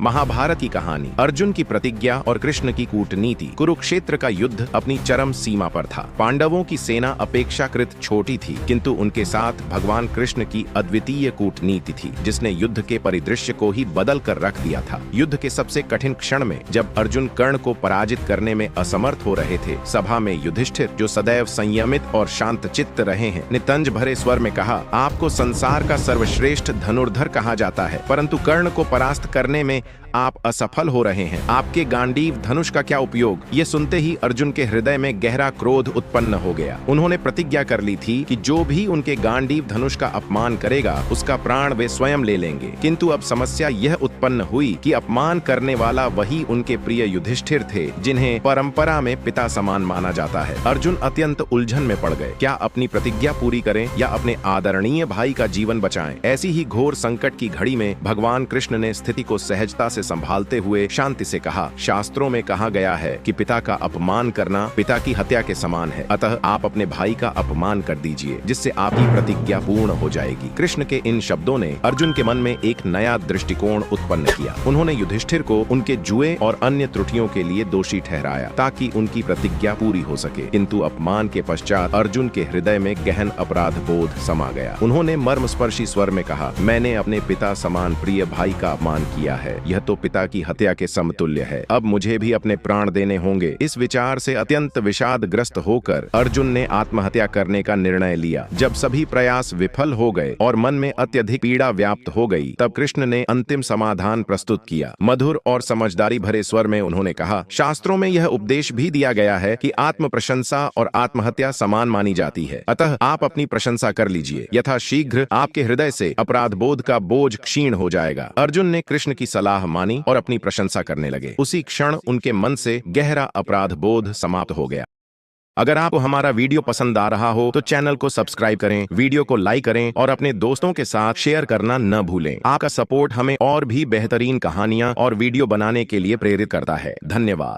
महाभारत की कहानी, अर्जुन की प्रतिज्ञा और कृष्ण की कूटनीति। कुरुक्षेत्र का युद्ध अपनी चरम सीमा पर था। पांडवों की सेना अपेक्षाकृत छोटी थी, किंतु उनके साथ भगवान कृष्ण की अद्वितीय कूटनीति थी, जिसने युद्ध के परिदृश्य को ही बदल कर रख दिया था। युद्ध के सबसे कठिन क्षण में जब अर्जुन कर्ण को पराजित करने में असमर्थ हो रहे थे, सभा में युधिष्ठिर, जो सदैव संयमित और शांतचित्त रहे हैं, ने तंज भरे स्वर में कहा, आपको संसार का सर्वश्रेष्ठ धनुर्धर कहा जाता है, परंतु कर्ण को परास्त करने में आप असफल हो रहे हैं। आपके गांडीव धनुष का क्या उपयोग? ये सुनते ही अर्जुन के हृदय में गहरा क्रोध उत्पन्न हो गया। उन्होंने प्रतिज्ञा कर ली थी कि जो भी उनके गांडीव धनुष का अपमान करेगा, उसका प्राण वे स्वयं ले लेंगे। किंतु अब समस्या यह उत्पन्न हुई कि अपमान करने वाला वही उनके प्रिय युधिष्ठिर थे, जिन्हें परंपरा में पिता समान माना जाता है। अर्जुन अत्यंत उलझन में पड़ गए। क्या अपनी प्रतिज्ञा पूरी करें या अपने आदरणीय भाई का जीवन बचाएं? ऐसी ही घोर संकट की घड़ी में भगवान कृष्ण ने स्थिति को सहजता से संभालते हुए शांति से कहा, शास्त्रों में कहा गया है कि पिता का अपमान करना पिता की हत्या के समान है। अतः आप अपने भाई का अपमान कर दीजिए, जिससे आपकी प्रतिज्ञा पूर्ण हो जाएगी। कृष्ण के इन शब्दों ने अर्जुन के मन में एक नया दृष्टिकोण उत्पन्न किया। उन्होंने युधिष्ठिर को उनके जुए और अन्य त्रुटियों के लिए दोषी ठहराया, ताकि उनकी प्रतिज्ञा पूरी हो सके। किंतु अपमान के पश्चात अर्जुन के हृदय में गहन अपराध बोध समा गया। उन्होंने मर्मस्पर्शी स्वर में कहा, मैंने अपने पिता समान प्रिय भाई का अपमान किया है। यह तो पिता की हत्या के समतुल्य है। अब मुझे भी अपने प्राण देने होंगे। इस विचार से अत्यंत विषादग्रस्त होकर अर्जुन ने आत्महत्या करने का निर्णय लिया। जब सभी प्रयास विफल हो गए और मन में अत्यधिक पीड़ा व्याप्त हो गई, तब कृष्ण ने अंतिम समाधान प्रस्तुत किया। मधुर और समझदारी भरे स्वर में उन्होंने कहा, शास्त्रों में यह उपदेश भी दिया गया है कि आत्म प्रशंसा और आत्महत्या समान मानी जाती है। अतः आप अपनी प्रशंसा कर लीजिए। यथाशीघ्र आपके हृदय से अपराध बोध का बोझ क्षीण हो जाएगा। अर्जुन ने कृष्ण की सलाह मानी और अपनी प्रशंसा करने लगे। उसी क्षण उनके मन से गहरा अपराध बोध समाप्त हो गया। अगर आपको हमारा वीडियो पसंद आ रहा हो तो चैनल को सब्सक्राइब करें, वीडियो को लाइक करें और अपने दोस्तों के साथ शेयर करना न भूलें। आपका सपोर्ट हमें और भी बेहतरीन कहानियां और वीडियो बनाने के लिए प्रेरित करता है। धन्यवाद।